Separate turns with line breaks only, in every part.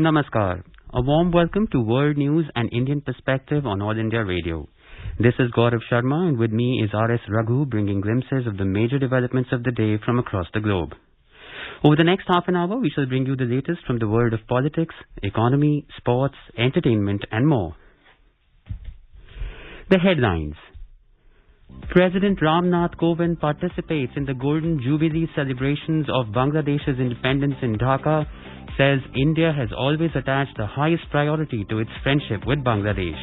Namaskar. A warm welcome to World News and Indian Perspective on All India Radio. This is Gaurav Sharma and with me is R.S. Raghu bringing glimpses of the major developments of the day from across the globe. Over the next half an hour, we shall bring you the latest from the world of politics, economy, sports, entertainment and more. The headlines. President Ramnath Kovind participates in the Golden Jubilee celebrations of Bangladesh's independence in Dhaka, says India has always attached the highest priority to its friendship with Bangladesh.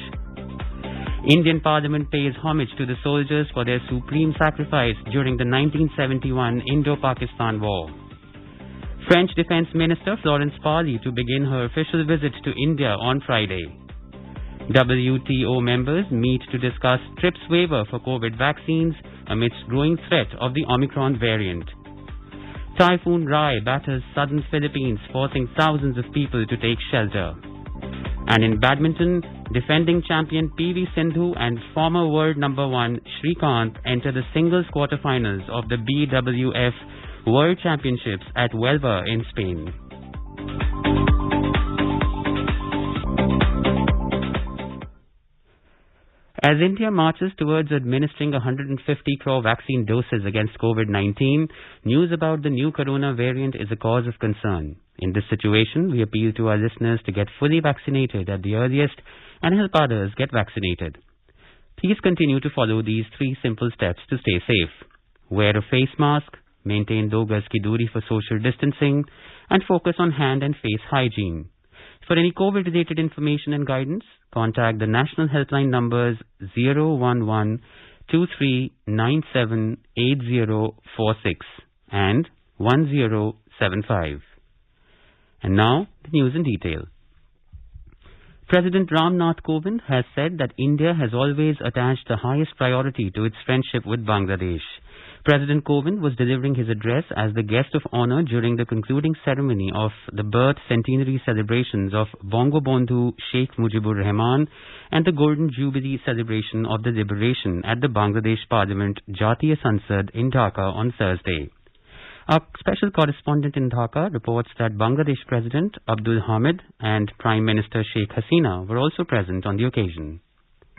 Indian Parliament pays homage to the soldiers for their supreme sacrifice during the 1971 Indo-Pakistan War. French Defence Minister Florence Parly to begin her official visit to India on Friday. WTO members meet to discuss TRIPS waiver for COVID vaccines amidst growing threat of the Omicron variant. Typhoon Rai batters southern Philippines, forcing thousands of people to take shelter. And in badminton, defending champion PV Sindhu and former world number 1 Srikanth enter the singles quarterfinals of the BWF World Championships at Huelva in Spain. As India marches towards administering 150 crore vaccine doses against COVID-19, news about the new corona variant is a cause of concern. In this situation, we appeal to our listeners to get fully vaccinated at the earliest and help others get vaccinated. Please continue to follow these 3 simple steps to stay safe. Wear a face mask, maintain 2 gaz ki doori for social distancing, and focus on hand and face hygiene. For any COVID-related information and guidance, contact the national helpline numbers 011-2397-8046 and 1075. And now, the news in detail. President Ramnath Kovind has said that India has always attached the highest priority to its friendship with Bangladesh. President Kovind was delivering his address as the guest of honor during the concluding ceremony of the birth centenary celebrations of Bangabandhu Sheikh Mujibur Rahman and the Golden Jubilee celebration of the liberation at the Bangladesh Parliament Jatiya Sansad in Dhaka on Thursday. Our special correspondent in Dhaka reports that Bangladesh President Abdul Hamid and Prime Minister Sheikh Hasina were also present on the occasion.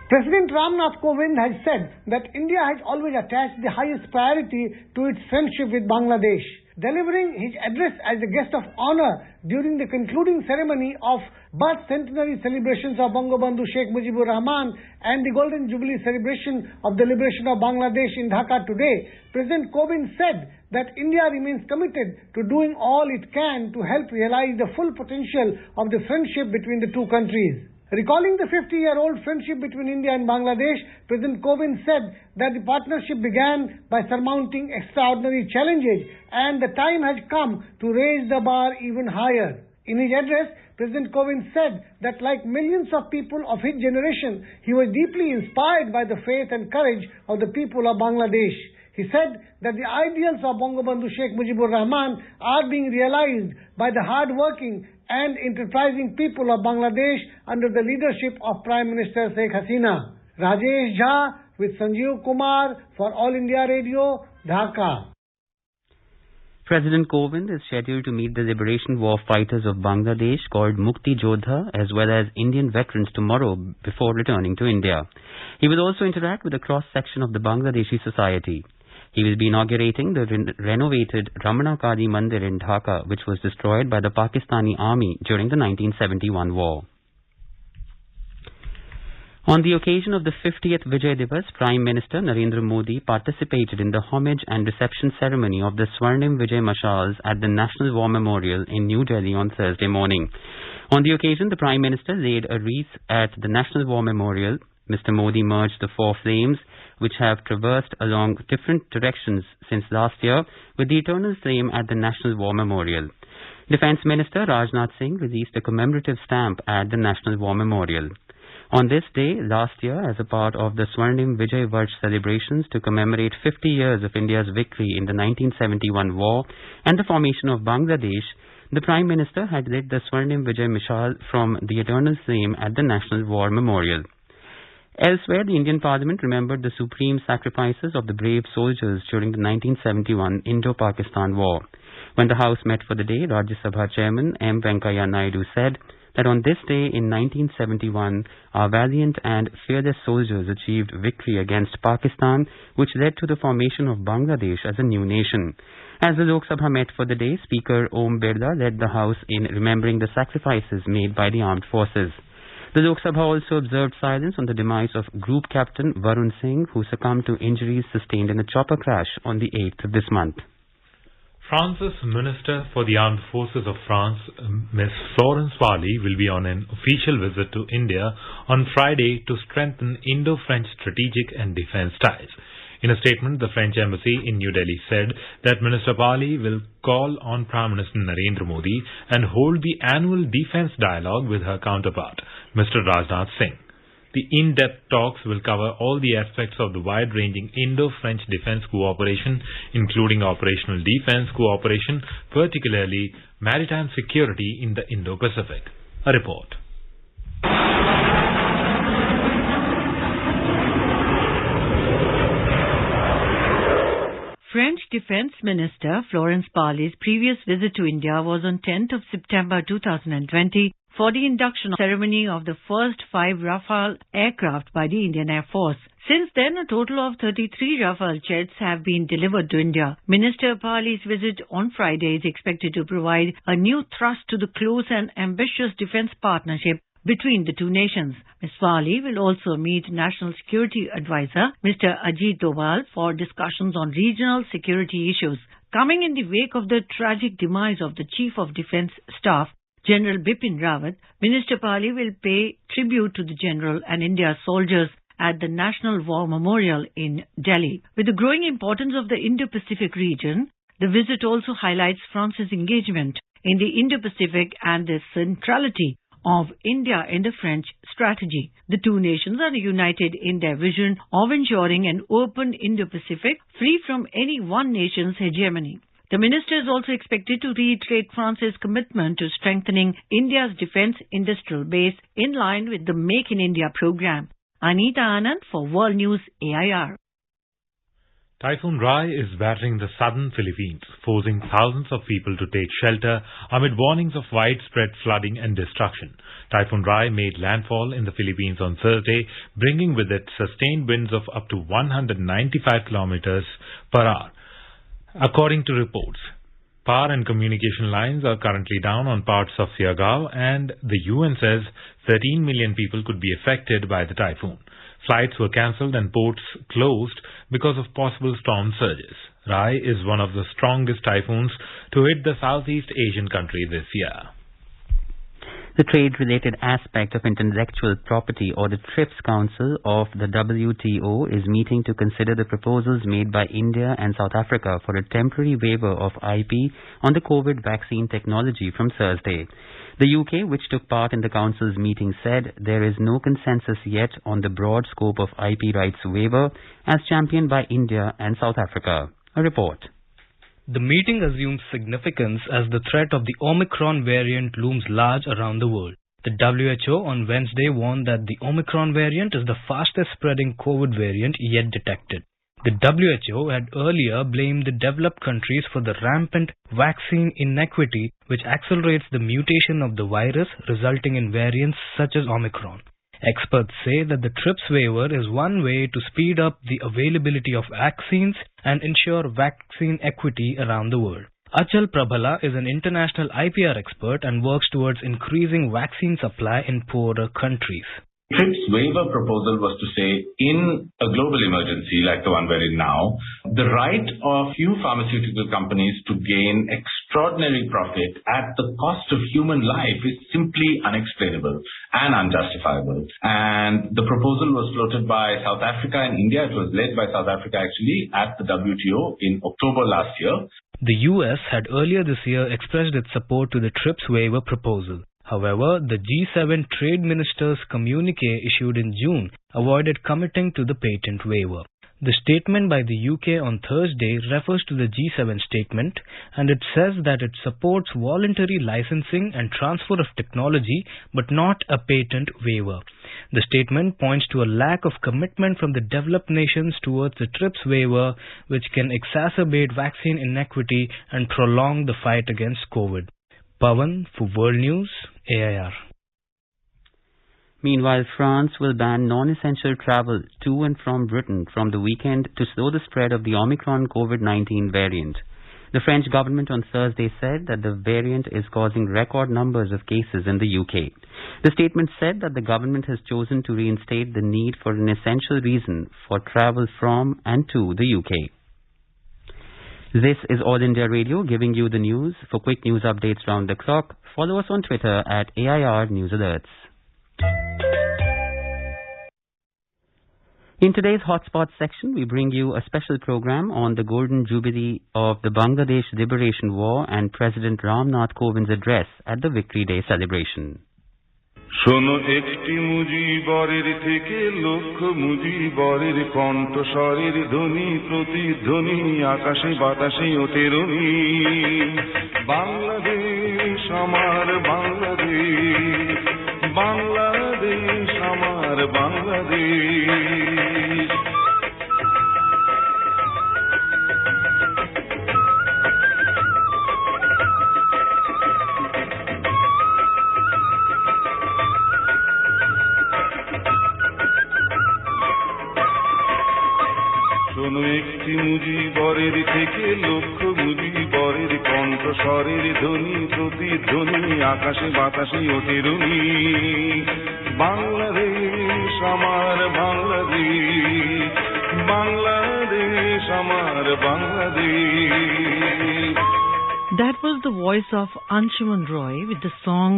President Ramnath Kovind has said that India has always attached the highest priority to its friendship with Bangladesh. Delivering his address as a guest of honor during the concluding ceremony of birth centenary celebrations of Bangabandhu Sheikh Mujibur Rahman and the Golden Jubilee celebration of the liberation of Bangladesh in Dhaka today, President Kovind said that India remains committed to doing all it can to help realize the full potential of the friendship between the 2 countries. Recalling the 50-year-old friendship between India and Bangladesh, President Kovind said that the partnership began by surmounting extraordinary challenges and the time has come to raise the bar even higher. In his address, President Kovind said that like millions of people of his generation, he was deeply inspired by the faith and courage of the people of Bangladesh. He said that the ideals of Bangabandhu Sheikh Mujibur Rahman are being realized by the hard-working and enterprising people of Bangladesh under the leadership of Prime Minister Sheikh Hasina. Rajesh Jha with Sanjeev Kumar for All India Radio, Dhaka.
President Kovind is scheduled to meet the liberation war fighters of Bangladesh called Mukti Jodha as well as Indian veterans tomorrow before returning to India. He will also interact with a cross-section of the Bangladeshi society. He will be inaugurating the renovated Ramana Kali Mandir in Dhaka, which was destroyed by the Pakistani army during the 1971 war. On the occasion of the 50th Vijay Diwas, Prime Minister Narendra Modi participated in the homage and reception ceremony of the Swarnim Vijay Mashals at the National War Memorial in New Delhi on Thursday morning. On the occasion, the Prime Minister laid a wreath at the National War Memorial. Mr. Modi merged the 4 flames, which have traversed along different directions since last year, with the eternal flame at the National War Memorial. Defence Minister Rajnath Singh released a commemorative stamp at the National War Memorial. On this day, last year, as a part of the Swarnim Vijay Varsh celebrations to commemorate 50 years of India's victory in the 1971 war and the formation of Bangladesh, the Prime Minister had lit the Swarnim Vijay Mishal from the eternal flame at the National War Memorial. Elsewhere, the Indian Parliament remembered the supreme sacrifices of the brave soldiers during the 1971 Indo-Pakistan War. When the House met for the day, Rajya Sabha Chairman M. Venkaiah Naidu said that on this day in 1971, our valiant and fearless soldiers achieved victory against Pakistan, which led to the formation of Bangladesh as a new nation. As the Lok Sabha met for the day, Speaker Om Birla led the House in remembering the sacrifices made by the armed forces. The Lok Sabha also observed silence on the demise of Group Captain Varun Singh, who succumbed to injuries sustained in a chopper crash on the 8th of this month.
France's Minister for the Armed Forces of France, Ms. Florence Parly, will be on an official visit to India on Friday to strengthen Indo-French strategic and defense ties. In a statement, the French embassy in New Delhi said that Minister Parly will call on Prime Minister Narendra Modi and hold the annual defense dialogue with her counterpart, Mr. Rajnath Singh. The in-depth talks will cover all the aspects of the wide-ranging Indo-French defense cooperation, including operational defense cooperation, particularly maritime security in the Indo-Pacific. A report.
French Defense Minister Florence Parly's previous visit to India was on 10th of September 2020 for the induction ceremony of the first 5 Rafale aircraft by the Indian Air Force. Since then, a total of 33 Rafale jets have been delivered to India. Minister Parly's visit on Friday is expected to provide a new thrust to the close and ambitious defense partnership between the two nations. Ms. Parly will also meet National Security Advisor Mr. Ajit Doval for discussions on regional security issues. Coming in the wake of the tragic demise of the Chief of Defence Staff, General Bipin Rawat, Minister Parly will pay tribute to the General and India's soldiers at the National War Memorial in Delhi. With the growing importance of the Indo-Pacific region, the visit also highlights France's engagement in the Indo-Pacific and the centrality of India in the French strategy. The two nations are united in their vision of ensuring an open Indo-Pacific free from any one nation's hegemony. The minister is also expected to reiterate France's commitment to strengthening India's defense industrial base in line with the Make in India program. Anita Anand for World News AIR.
Typhoon Rai is battering the southern Philippines, forcing thousands of people to take shelter amid warnings of widespread flooding and destruction. Typhoon Rai made landfall in the Philippines on Thursday, bringing with it sustained winds of up to 195 kilometers per hour. According to reports, power and communication lines are currently down on parts of Siargao, and the UN says 13 million people could be affected by the typhoon. Flights were cancelled and ports closed because of possible storm surges. Rai is one of the strongest typhoons to hit the Southeast Asian country this year.
The trade-related aspect of intellectual property, or the TRIPS Council of the WTO, is meeting to consider the proposals made by India and South Africa for a temporary waiver of IP on the COVID vaccine technology from Thursday. The UK, which took part in the Council's meeting, said there is no consensus yet on the broad scope of IP rights waiver as championed by India and South Africa. A report.
The meeting assumes significance as the threat of the Omicron variant looms large around the world. The WHO on Wednesday warned that the Omicron variant is the fastest spreading COVID variant yet detected. The WHO had earlier blamed the developed countries for the rampant vaccine inequity, which accelerates the mutation of the virus, resulting in variants such as Omicron. Experts say that the TRIPS waiver is one way to speed up the availability of vaccines and ensure vaccine equity around the world. Achal Prabhala is an international IPR expert and works towards increasing vaccine supply in poorer countries.
TRIPS waiver proposal was to say, in a global emergency like the one we're in now, the right of few pharmaceutical companies to gain extraordinary profit at the cost of human life is simply unexplainable and unjustifiable. And the proposal was floated by South Africa and India. It was led by South Africa actually at the WTO in October last year.
The US had earlier this year expressed its support to the TRIPS waiver proposal. However, the G7 trade ministers' communique issued in June avoided committing to the patent waiver. The statement by the UK on Thursday refers to the G7 statement, and it says that it supports voluntary licensing and transfer of technology but not a patent waiver. The statement points to a lack of commitment from the developed nations towards the TRIPS waiver, which can exacerbate vaccine inequity and prolong the fight against COVID. Pawan for World News, AIR.
Meanwhile, France will ban non-essential travel to and from Britain from the weekend to slow the spread of the Omicron COVID-19 variant. The French government on Thursday said that the variant is causing record numbers of cases in the UK. The statement said that the government has chosen to reinstate the need for an essential reason for travel from and to the UK. This is All India Radio giving you the news. For quick news updates round the clock, follow us on Twitter at AIR News Alerts. In today's Hotspot section, we bring you a special program on the Golden Jubilee of the Bangladesh Liberation War and President Ram Nath Kovind's address at the Victory Day celebration.
শোনো একটি মুজিবরের থেকে লক্ষ মুজিবরের কণ্ঠস্বরের ধ্বনি প্রতিধ্বনি আকাশে বাতাসে ওঠে রনি বাংলাদেশ আমার বাংলাদেশ বাংলাদেশ আমার বাংলাদেশ শোনো একটি মুজিবরের থেকে লক্ষ মুজিবরের কণ্ঠস্বরের ধ্বনি প্রতিধ্বনি আকাশে বাতাসে ওঠে রনি বাংলাদেশ আমার বাংলাদেশ বাংলাদেশ আমার Bangladesh.
That was the voice of Anshuman Roy with the song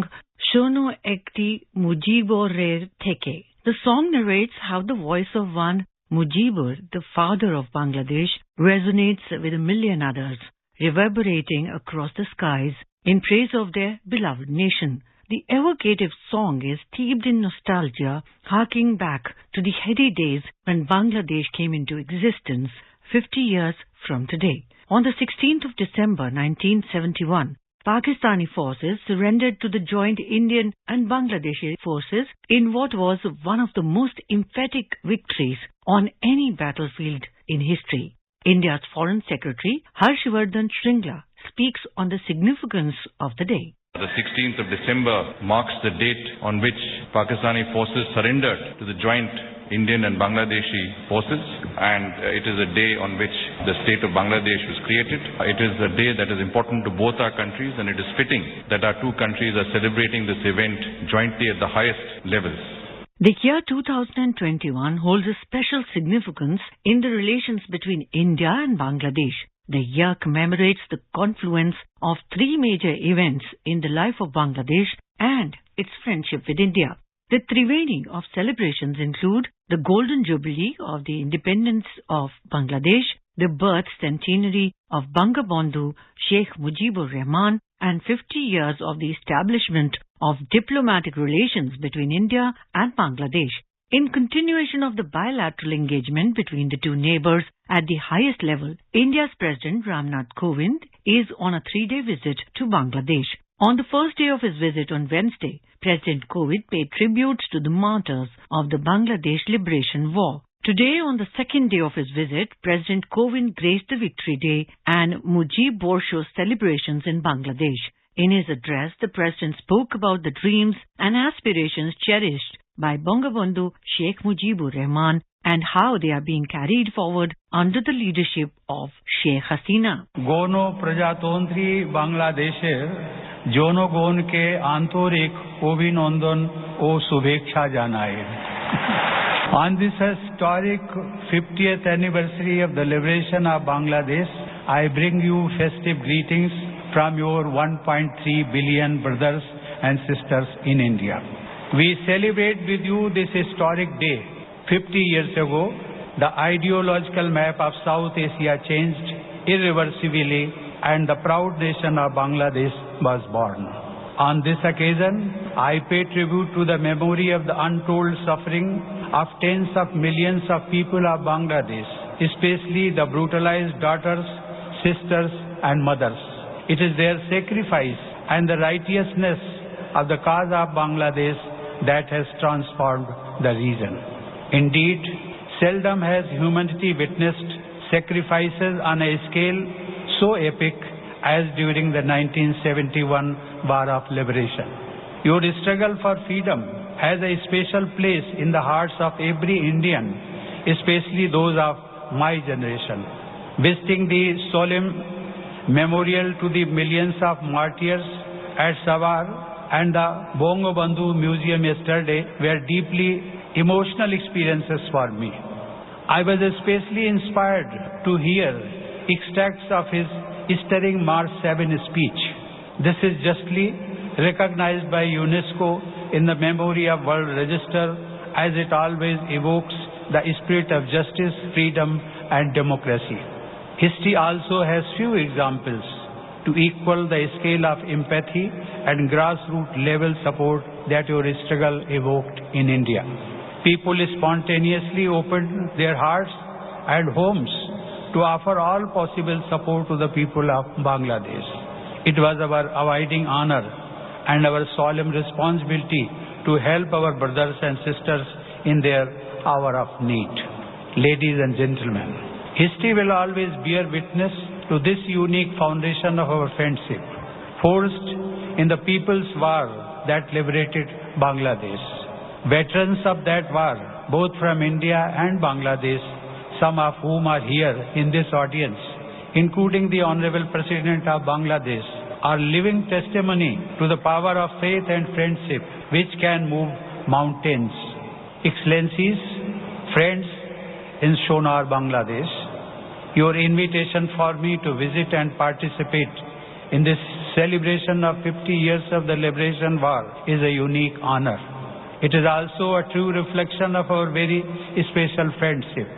Shono Ekti Mujiborer Theke. The song narrates how the voice of one Mujibur, the father of Bangladesh, resonates with a million others, reverberating across the skies in praise of their beloved nation. The evocative song is steeped in nostalgia, harking back to the heady days when Bangladesh came into existence 50 years from today. On the 16th of December 1971, Pakistani forces surrendered to the joint Indian and Bangladeshi forces in what was one of the most emphatic victories on any battlefield in history. India's Foreign Secretary Harshvardhan Shringla speaks on the significance of the day.
The 16th of December marks the date on which Pakistani forces surrendered to the joint Indian and Bangladeshi forces, and it is a day on which the state of Bangladesh was created. It is a day that is important to both our countries, and it is fitting that our two countries are celebrating this event jointly at the highest levels.
The year 2021 holds a special significance in the relations between India and Bangladesh. The year commemorates the confluence of three major events in the life of Bangladesh and its friendship with India. The Triveni of celebrations include the Golden Jubilee of the independence of Bangladesh, the birth centenary of Bangabandhu Sheikh Mujibur Rahman, and 50 years of the establishment of diplomatic relations between India and Bangladesh. In continuation of the bilateral engagement between the two neighbors at the highest level, India's President Ram Nath Kovind is on a 3-day visit to Bangladesh. On the first day of his visit on Wednesday, President Kovind paid tributes to the martyrs of the Bangladesh Liberation War. Today, on the second day of his visit, President Kovind graced the Victory Day and Mujib Borsho celebrations in Bangladesh. In his address, the President spoke about the dreams and aspirations cherished by Bangabandhu Sheikh Mujibur Rahman and how they are being carried forward under the leadership of Sheikh Hasina.
Gono Prajatantri Bangladesher জনগণকে আন্তরিক অভিনন্দন ও শুভেচ্ছা জানাই. On this historic 50th anniversary of the liberation of Bangladesh, I bring you festive greetings from your 1.3 billion brothers and sisters in India. We celebrate with you this historic day. 50 years ago, the ideological map of South Asia changed irreversibly and the proud nation of Bangladesh was born. On this occasion, I pay tribute to the memory of the untold suffering of tens of millions of people of Bangladesh especially the brutalized daughters, sisters and mothers. It is their sacrifice and the righteousness of the cause of Bangladesh that has transformed the region. Indeed, seldom has humanity witnessed sacrifices on a scale so epic as during the 1971 War of Liberation. Your struggle for freedom has a special place in the hearts of every Indian, especially those of my generation. Visiting the solemn memorial to the millions of martyrs at Savar and the Bangabandhu Museum yesterday were deeply emotional experiences for me. I was especially inspired to hear extracts of his stirring March 7 speech. This is justly recognized by UNESCO in the Memory of World Register, as it always evokes the spirit of justice, freedom and democracy. History also has few examples to equal the scale of empathy and grassroots level support that your struggle evoked in India. People spontaneously opened their hearts and homes to offer all possible support to the people of Bangladesh. It was our abiding honor and our solemn responsibility to help our brothers and sisters in their hour of need. Ladies and gentlemen, history will always bear witness to this unique foundation of our friendship, forged in the People's War that liberated Bangladesh. Veterans of that war, both from India and Bangladesh, some of whom are here in this audience, including the Honorable President of Bangladesh, are living testimony to the power of faith and friendship which can move mountains. Excellencies, friends in Sonar, Bangladesh, your invitation for me to visit and participate in this celebration of 50 years of the Liberation War is a unique honor. It is also a true reflection of our very special friendship.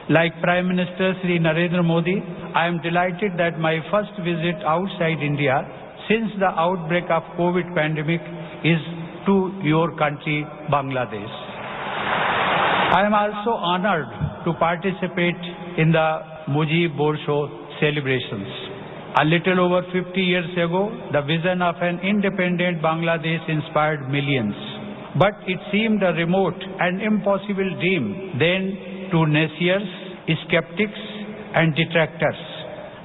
Like Prime Minister Sri Narendra Modi, I am delighted that my first visit outside India since the outbreak of COVID pandemic is to your country, Bangladesh. I am also honored to participate in the Mujib Borsho celebrations. A little over 50 years ago, the vision of an independent Bangladesh inspired millions. But it seemed a remote and impossible dream then to naysayers, skeptics and detractors.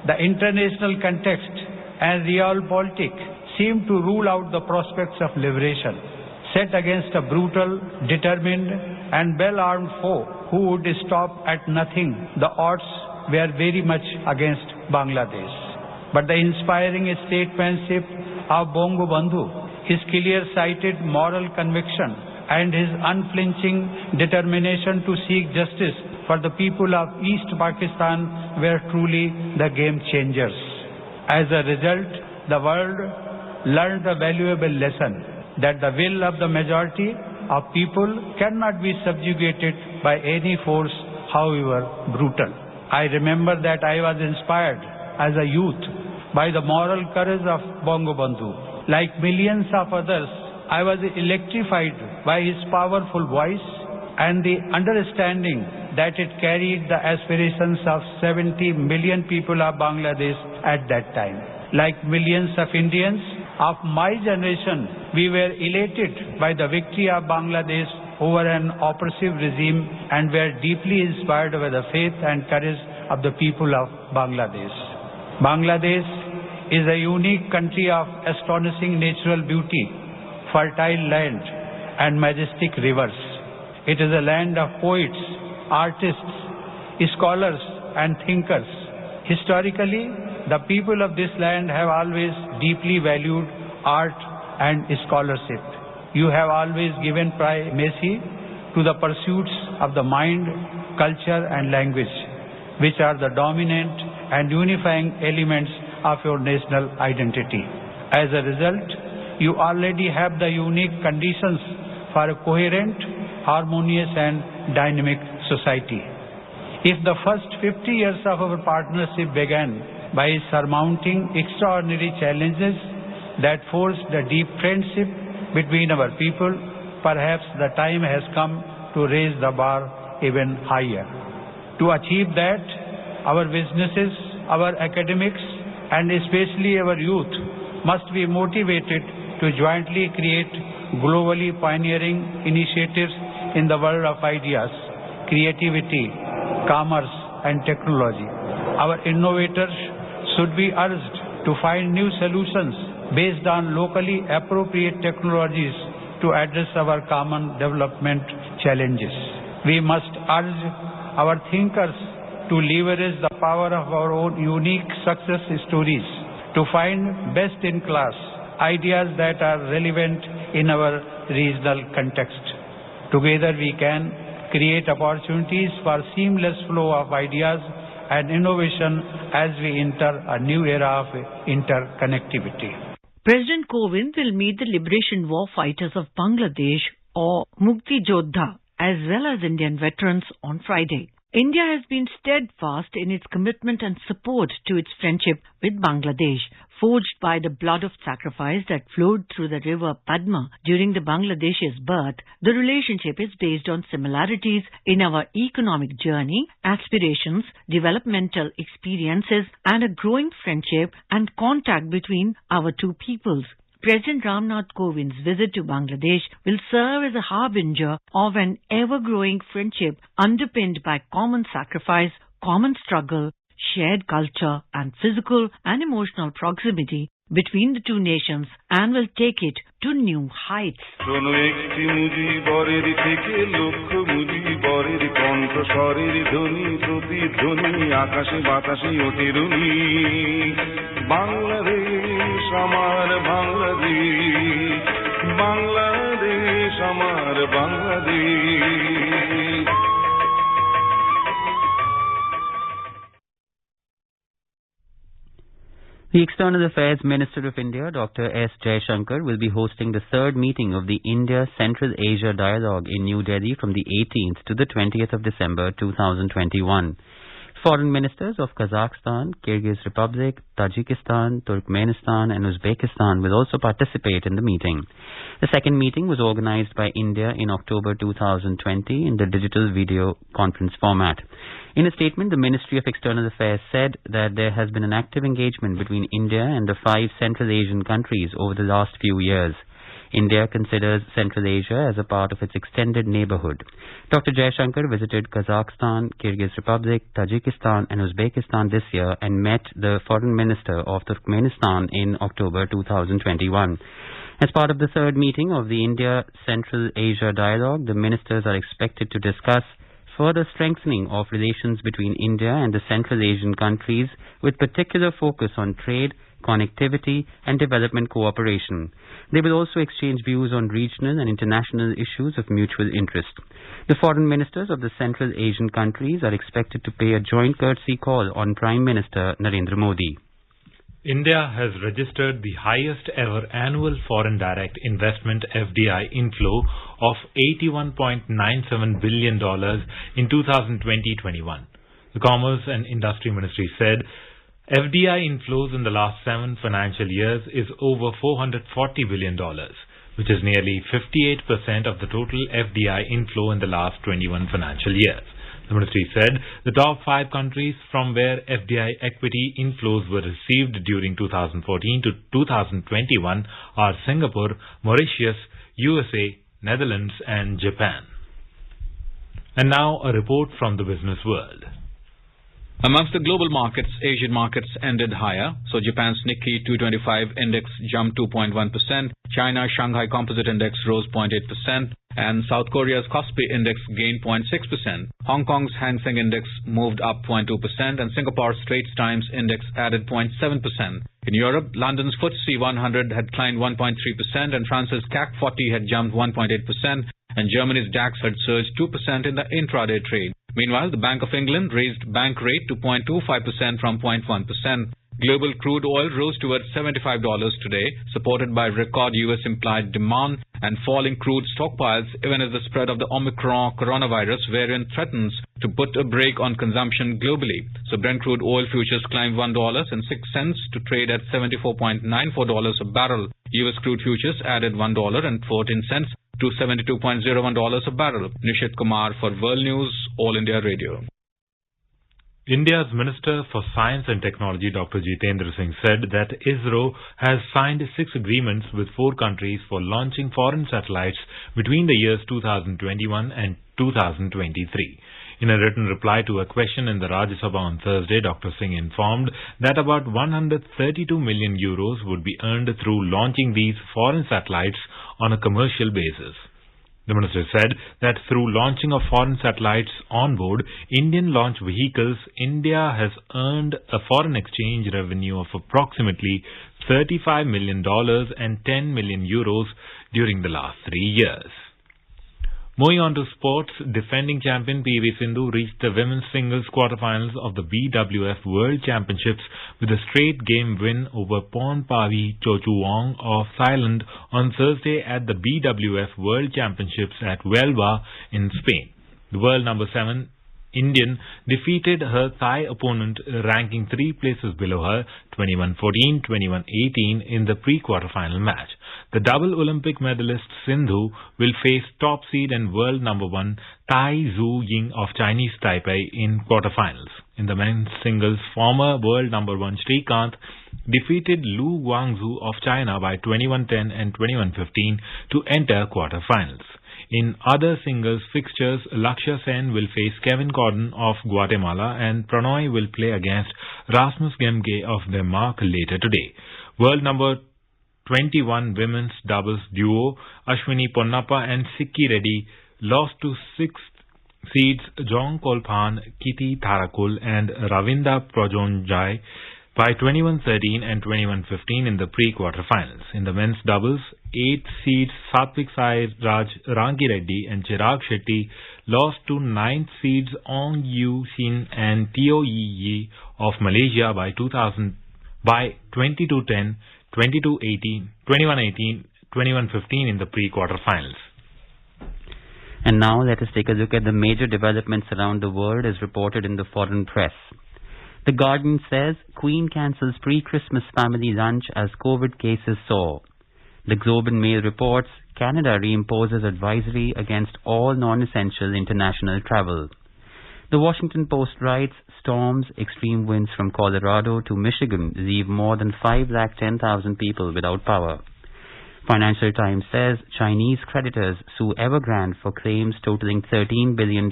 The international context and realpolitik seemed to rule out the prospects of liberation, set against a brutal, determined and well-armed foe who would stop at nothing. The odds were very much against Bangladesh. But the inspiring statesmanship of Bangabandhu, his clear-sighted moral conviction and his unflinching determination to seek justice for the people of East Pakistan were truly the game changers. As a result, the world learned a valuable lesson that the will of the majority of people cannot be subjugated by any force, however brutal. I remember that I was inspired as a youth by the moral courage of Bangabandhu. Like millions of others, I was electrified by his powerful voice and the understanding that it carried the aspirations of 70 million people of Bangladesh at that time. Like millions of Indians of my generation, we were elated by the victory of Bangladesh over an oppressive regime and were deeply inspired by the faith and courage of the people of Bangladesh. Bangladesh is a unique country of astonishing natural beauty, fertile land and majestic rivers. It is a land of poets, artists, scholars and thinkers. Historically, the people of this land have always deeply valued art and scholarship. You have always given primacy to the pursuits of the mind, culture and language, which are the dominant and unifying elements of your national identity. As a result, you already have the unique conditions for a coherent, harmonious and dynamic society. If the first 50 years of our partnership began by surmounting extraordinary challenges that forced a deep friendship between our people, perhaps the time has come to raise the bar even higher. To achieve that, our businesses, our academics, and especially our youth must be motivated to jointly create globally pioneering initiatives in the world of ideas, creativity, commerce, and technology. Our innovators should be urged to find new solutions based on locally appropriate technologies to address our common development challenges. We must urge our thinkers to leverage the power of our own unique success stories to find best-in-class ideas that are relevant in our regional context. Together we can create opportunities for seamless flow of ideas and innovation as we enter a new era of interconnectivity.
President Kovind will meet the Liberation War fighters of Bangladesh or Mukti Jodha as well as Indian veterans on Friday. India has been steadfast in its commitment and support to its friendship with Bangladesh, forged by the blood of sacrifice that flowed through the river Padma during the Bangladesh's birth. The relationship is based on similarities in our economic journey, aspirations, developmental experiences, and a growing friendship and contact between our two peoples. President Ramnath Kovind's visit to Bangladesh will serve as a harbinger of an ever-growing friendship underpinned by common sacrifice, common struggle, shared culture, and physical and emotional proximity between the two nations, and will take it to new heights.
Bangladesh আমার বাংলাদেশ, বাংলাদেশ আমার Bangladesh.
The External Affairs Minister of India, Dr. S. Jaishankar, will be hosting the third meeting of the India-Central Asia Dialogue in New Delhi from the 18th to the 20th of December 2021. Foreign ministers of Kazakhstan, Kyrgyz Republic, Tajikistan, Turkmenistan and Uzbekistan will also participate in the meeting. The second meeting was organized by India in October 2020 in the digital video conference format. In a statement, the Ministry of External Affairs said that there has been an active engagement between India and the 5 Central Asian countries over the last few years. India considers Central Asia as a part of its extended neighborhood. Dr. Jaishankar visited Kazakhstan, Kyrgyz Republic, Tajikistan and Uzbekistan this year and met the Foreign Minister of Turkmenistan in October 2021. As part of the third meeting of the India-Central Asia Dialogue, the ministers are expected to discuss further strengthening of relations between India and the Central Asian countries with particular focus on trade, connectivity and development cooperation. They will also exchange views on regional and international issues of mutual interest. The foreign ministers of the Central Asian countries are expected to pay a joint courtesy call on Prime Minister Narendra Modi.
India has registered the highest ever annual foreign direct investment FDI inflow of $81.97 billion in 2020-21. The Commerce and Industry Ministry said FDI inflows in the last 7 financial years is over $440 billion, which is nearly 58% of the total FDI inflow in the last 21 financial years. The ministry said the top 5 countries from where FDI equity inflows were received during 2014 to 2021 are Singapore, Mauritius, USA, Netherlands and Japan. And now a report from the business world.
Amongst the global markets, Asian markets ended higher. So Japan's Nikkei 225 index jumped 2.1%, China Shanghai Composite Index rose 0.8%, and South Korea's Kospi Index gained 0.6%. Hong Kong's Hang Seng Index moved up 0.2%, and Singapore's Straits Times Index added 0.7%. In Europe, London's FTSE 100 had climbed 1.3%, and France's CAC 40 had jumped 1.8%, and Germany's DAX had surged 2% in the intraday trade. Meanwhile, the Bank of England raised bank rate to 0.25% from 0.1%. Global crude oil rose towards $75 today, supported by record U.S. implied demand and falling crude stockpiles, even as the spread of the Omicron coronavirus variant threatens to put a brake on consumption globally. So Brent crude oil futures climbed $1.06 to trade at $74.94 a barrel. U.S. crude futures added $1.14 to $72.01 a barrel. Nishit Kumar for World News, All India Radio.
India's Minister for Science and Technology, Dr. Jitendra Singh, said that ISRO has signed 6 agreements with 4 countries for launching foreign satellites between the years 2021 and 2023. In a written reply to a question in the Rajya Sabha on Thursday, Dr. Singh informed that about 132 million euros would be earned through launching these foreign satellites on a commercial basis. The minister said that through launching of foreign satellites on board Indian launch vehicles, India has earned a foreign exchange revenue of approximately $35 million and 10 million euros during the last 3 years. Moving on to sports, defending champion PV Sindhu reached the women's singles quarterfinals of the BWF World Championships with a straight game win over Pornpavi Chochuwong of Thailand on Thursday at the BWF World Championships at Huelva in Spain. The world number 7 Indian defeated her Thai opponent ranking 3 places below her, 21-14, 21-18 in the pre-quarterfinal match. The double Olympic medalist Sindhu will face top seed and world number 1 Tai Tzu Ying of Chinese Taipei in quarterfinals. In the men's singles, former world number 1 Srikanth defeated Lu Guangzhou of China by 21-10 and 21-15 to enter quarterfinals. In other singles fixtures, Lakshya Sen will face Kevin Corden of Guatemala and Pranoy will play against Rasmus Gemke of Denmark later today. World number 21 women's doubles duo Ashwini Ponnappa and Sikki Reddy lost to 6th seeds Jong Kolphan, Kiti Tharakul and Ravinda Projonjai by 21-13 and 21-15 in the pre-quarterfinals. In the men's doubles, 8th seeds Satvik Sai Raj Rangi Reddy and Chirag Shetty lost to 9th seeds Ong Yu Sin and Teo Yi Yi of Malaysia by 22-10, 22-18, 21-18, 21-15 in the pre-quarterfinals.
And now let us take a look at the major developments around the world as reported in the foreign press. The Guardian says Queen cancels pre-Christmas family lunch as COVID cases soar. The Globe and Mail reports Canada reimposes advisory against all non-essential international travel. The Washington Post writes storms, extreme winds from Colorado to Michigan leave more than 510,000 people without power. Financial Times says Chinese creditors sue Evergrande for claims totaling $13 billion.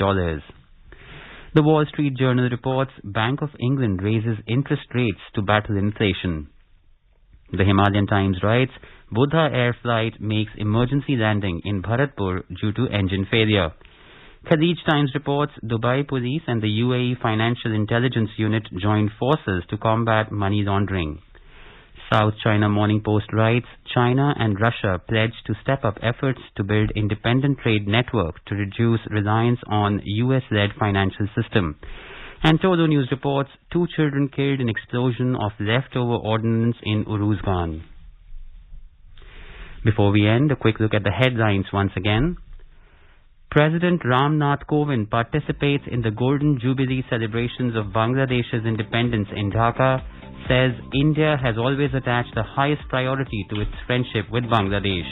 The Wall Street Journal reports Bank of England raises interest rates to battle inflation. The Himalayan Times writes Buddha Air flight makes emergency landing in Bharatpur due to engine failure. Khaleej Times reports Dubai Police and the UAE Financial Intelligence Unit join forces to combat money laundering. South China Morning Post writes China and Russia pledge to step up efforts to build independent trade network to reduce reliance on US-led financial system. And Todo News reports 2 children killed in explosion of leftover ordnance in Uruzgan. Before we end, a quick look at the headlines once again. President Ram Nath Kovind participates in the Golden Jubilee celebrations of Bangladesh's independence in Dhaka, says India has always attached the highest priority to its friendship with Bangladesh.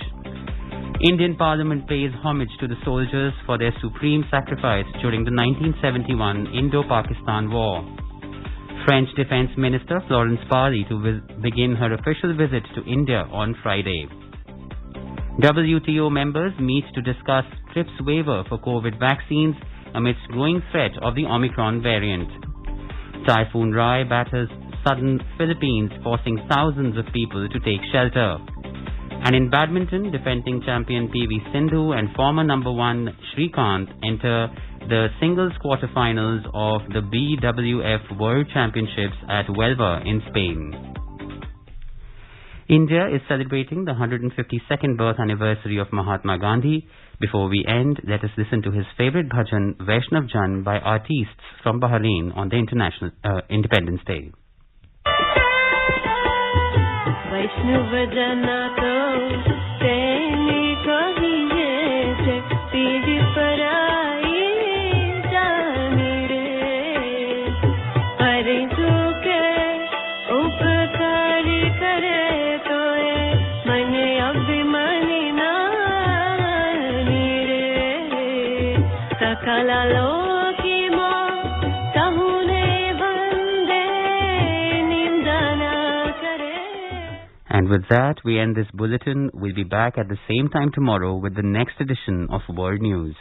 Indian Parliament pays homage to the soldiers for their supreme sacrifice during the 1971 Indo-Pakistan War. French Defence Minister Florence Parly to begin her official visit to India on Friday. WTO members meet to discuss TRIPS waiver for COVID vaccines amidst growing threat of the Omicron variant. Typhoon Rai batters southern Philippines, forcing thousands of people to take shelter. And in badminton, defending champion PV Sindhu and former number 1 Srikanth enter the singles quarterfinals of the BWF World Championships at Huelva in Spain. India is celebrating the 152nd birth anniversary of Mahatma Gandhi. Before we end, let us listen to his favorite bhajan, Vaishnav Jan, by artists from Bahrain on the International Independence Day.
Vaishnav Jana to teni kahiye se tiji parai jani re hari suke upkari kare toye mane abhimani nani re sakala loki mo kahune
And with that, we end this bulletin. We'll be back at the same time tomorrow with the next edition of World News.